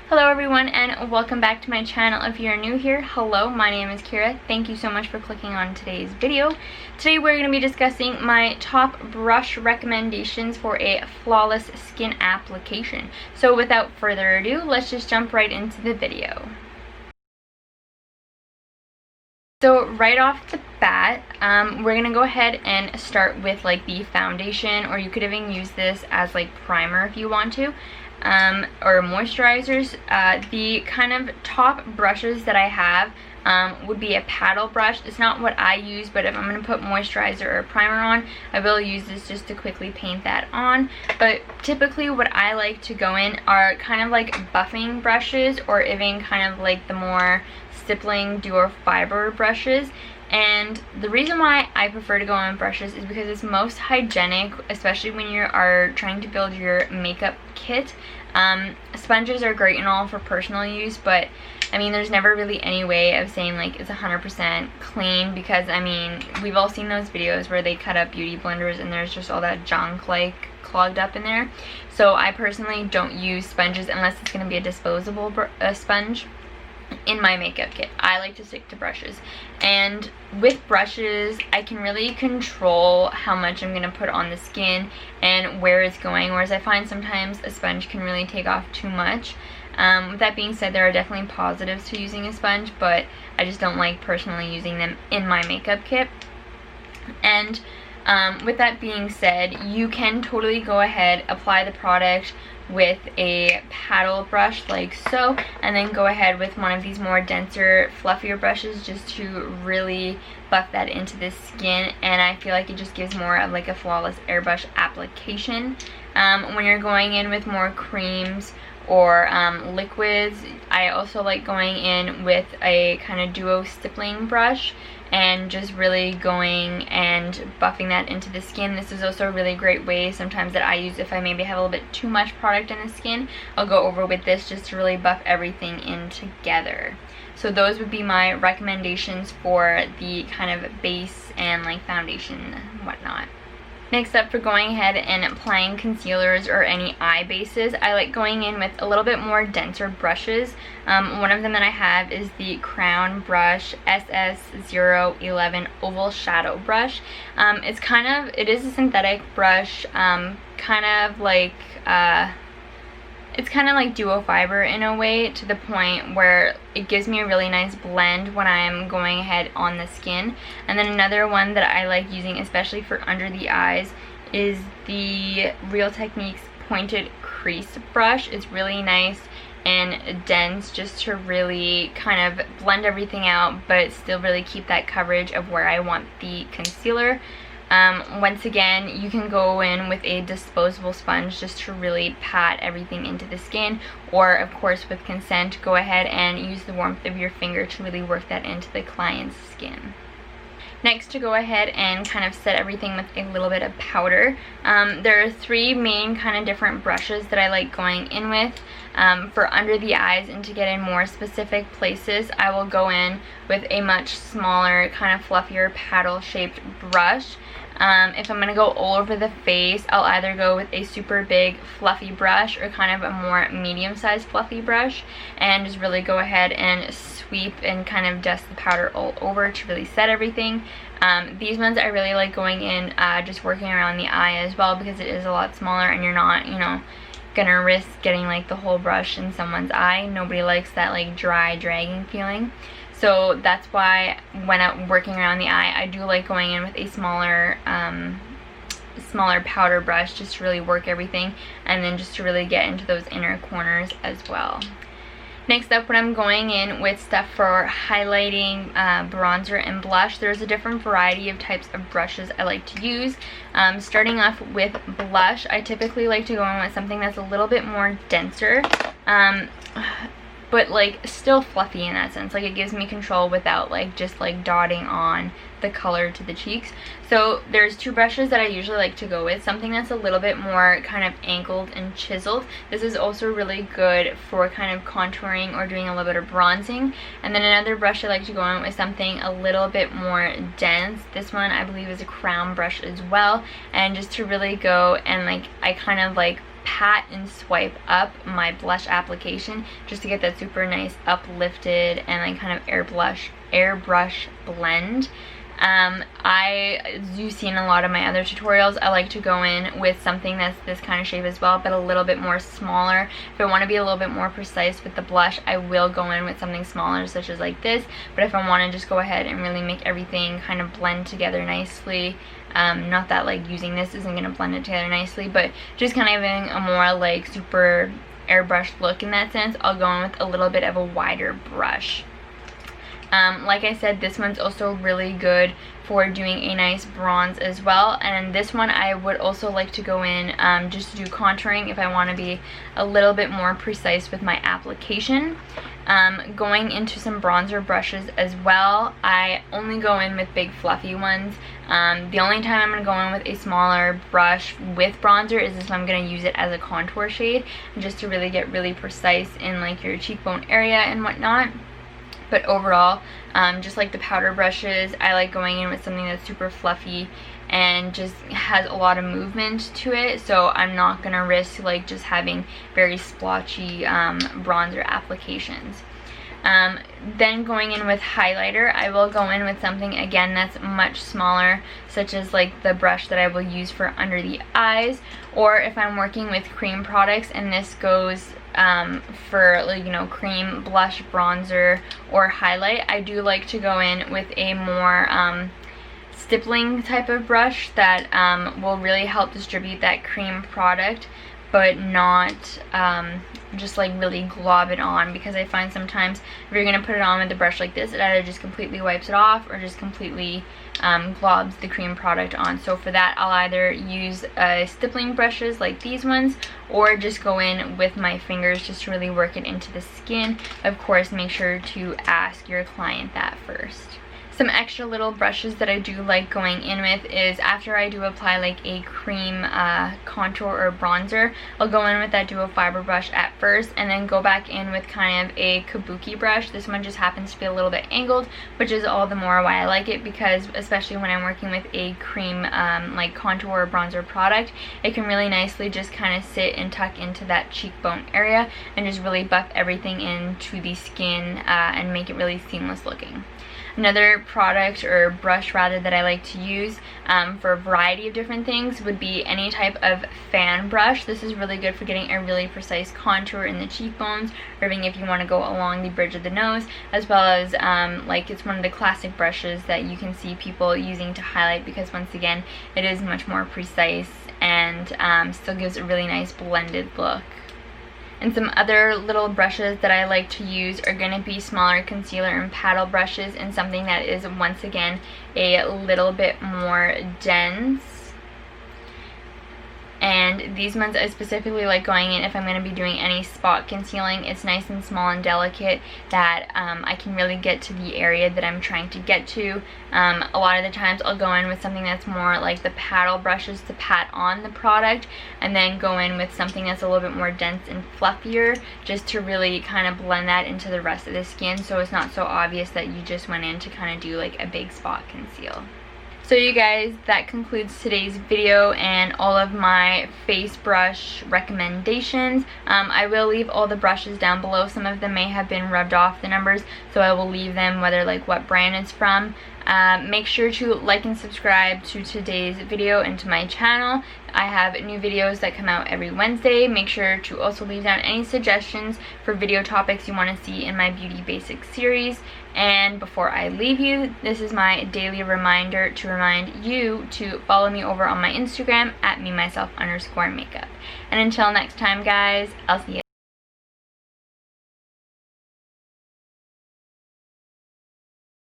Hello everyone and welcome back to my channel. If you're new here, hello, my name is Kira. Thank you so much for clicking on today's video. Today we're going to be discussing my top brush recommendations for a flawless skin application. So without further ado, let's just jump right into the video. So right off the bat, we're going to go ahead and start with like the foundation, or you could even use this as like primer if you want to. Or moisturizers. The kind of top brushes that I have would be a paddle brush. It's not what I use, but if I'm going to put moisturizer or primer on, I will use this just to quickly paint that on. But typically what I like to go in are kind of like buffing brushes, or even kind of like the more stippling duo fiber brushes. And the reason why I prefer to go on brushes is because it's most hygienic, especially when you are trying to build your makeup kit. Sponges are great and all for personal use, but I mean there's never really any way of saying like it's 100% clean, because I mean we've all seen those videos where they cut up beauty blenders and there's just all that junk like clogged up in there. So I personally don't use sponges unless it's going to be a disposable sponge in my makeup kit. I like to stick to brushes, and with brushes I can really control how much I'm going to put on the skin and where it's going, whereas I find sometimes a sponge can really take off too much. With that being said, there are definitely positives to using a sponge, but I just don't like personally using them in my makeup kit. And with that being said, you can totally go ahead, apply the product with a paddle brush like so, and then go ahead with one of these more denser, fluffier brushes just to really buff that into the skin, and I feel like it just gives more of like a flawless airbrush application. When you're going in with more creams or liquids, I also like going in with a kind of duo stippling brush and just really going and buffing that into the skin. This is also a really great way sometimes that I use if I maybe have a little bit too much product in the skin. I'll go over with this just to really buff everything in together. So those would be my recommendations for the kind of base and like foundation and whatnot. Next up, for going ahead and applying concealers or any eye bases, I like going in with a little bit more denser brushes. One of them that I have is the Crown Brush SS011 Oval Shadow Brush. It is a synthetic brush, it's kind of like duo fiber in a way, to the point where it gives me a really nice blend when I'm going ahead on the skin. And then another one that I like using, especially for under the eyes, is the Real Techniques Pointed Crease brush. It's really nice and dense, just to really kind of blend everything out but still really keep that coverage of where I want the concealer. Once again, you can go in with a disposable sponge just to really pat everything into the skin, or of course with consent, go ahead and use the warmth of your finger to really work that into the client's skin. Next, to go ahead and kind of set everything with a little bit of powder. There are three main kind of different brushes that I like going in with. For under the eyes and to get in more specific places, I will go in with a much smaller, kind of fluffier paddle shaped brush. If I'm going to go all over the face, I'll either go with a super big fluffy brush or kind of a more medium-sized fluffy brush, and just really go ahead and sweep and kind of dust the powder all over to really set everything. These ones I really like going in just working around the eye as well, because it is a lot smaller and you're not, gonna risk getting like the whole brush in someone's eye. Nobody likes that like dry, dragging feeling. So that's why when I'm working around the eye, I do like going in with a smaller powder brush just to really work everything, and then just to really get into those inner corners as well. Next up, when I'm going in with stuff for highlighting, bronzer, and blush, there's a different variety of types of brushes I like to use. Starting off with blush, I typically like to go in with something that's a little bit more denser. But like still fluffy in that sense. Like it gives me control without like just like dotting on the color to the cheeks. So there's two brushes that I usually like to go with. Something that's a little bit more kind of angled and chiseled. This is also really good for kind of contouring or doing a little bit of bronzing. And then another brush I like to go in with something a little bit more dense. This one I believe is a Crown brush as well. And just to really go and like, I kind of like pat and swipe up my blush application just to get that super nice uplifted and like kind of airbrush blend. You've seen a lot of my other tutorials, I like to go in with something that's this kind of shape as well, but a little bit more smaller. If I want to be a little bit more precise with the blush, I will go in with something smaller, such as like this. But if I want to just go ahead and really make everything kind of blend together nicely, not that like using this isn't going to blend it together nicely, but just kind of having a more like super airbrush look in that sense, I'll go in with a little bit of a wider brush. Like I said, this one's also really good for doing a nice bronze as well, and this one I would also like to go in just to do contouring if I want to be a little bit more precise with my application. Going into some bronzer brushes as well, I only go in with big fluffy ones. The only time I'm going to go in with a smaller brush with bronzer is if I'm going to use it as a contour shade, just to really get really precise in like your cheekbone area and whatnot. But overall, just like the powder brushes, I like going in with something that's super fluffy and just has a lot of movement to it, so I'm not going to risk like just having very splotchy bronzer applications. Then going in with highlighter, I will go in with something again that's much smaller, such as like the brush that I will use for under the eyes, or if I'm working with cream products and this goes for like, you know, cream, blush, bronzer, or highlight, I do like to go in with a more stippling type of brush that will really help distribute that cream product, but not just like really glob it on, because I find sometimes if you're going to put it on with a brush like this, it either just completely wipes it off or just completely globs the cream product on. So for that, I'll either use stippling brushes like these ones, or just go in with my fingers just to really work it into the skin. Of course, make sure to ask your client that first. Some extra little brushes that I do like going in with is after I do apply like a cream contour or bronzer, I'll go in with that duo fiber brush at first and then go back in with kind of a kabuki brush. This one just happens to be a little bit angled, which is all the more why I like it, because especially when I'm working with a cream like contour or bronzer product, it can really nicely just kind of sit and tuck into that cheekbone area and just really buff everything into the skin and make it really seamless looking. Another product, or brush rather, that I like to use for a variety of different things would be any type of fan brush. This is really good for getting a really precise contour in the cheekbones, or even if you want to go along the bridge of the nose, as well as like it's one of the classic brushes that you can see people using to highlight, because once again it is much more precise and still gives a really nice blended look. And some other little brushes that I like to use are going to be smaller concealer and paddle brushes, and something that is once again a little bit more dense. And these ones I specifically like going in if I'm going to be doing any spot concealing. It's nice and small and delicate that I can really get to the area that I'm trying to get to. A lot of the times I'll go in with something that's more like the paddle brushes to pat on the product, and then go in with something that's a little bit more dense and fluffier, just to really kind of blend that into the rest of the skin, so it's not so obvious that you just went in to kind of do like a big spot conceal. So you guys, that concludes today's video and all of my face brush recommendations. I will leave all the brushes down below. Some of them may have been rubbed off the numbers, so I will leave them, whether like what brand it's from. Make sure to like and subscribe to today's video and to my channel. I have new videos that come out every Wednesday. Make sure to also leave down any suggestions for video topics you want to see in my Beauty Basics series. And before I leave you, this is my daily reminder to remind you to follow me over on my Instagram at @memyself_makeup. And until next time, guys, I'll see you.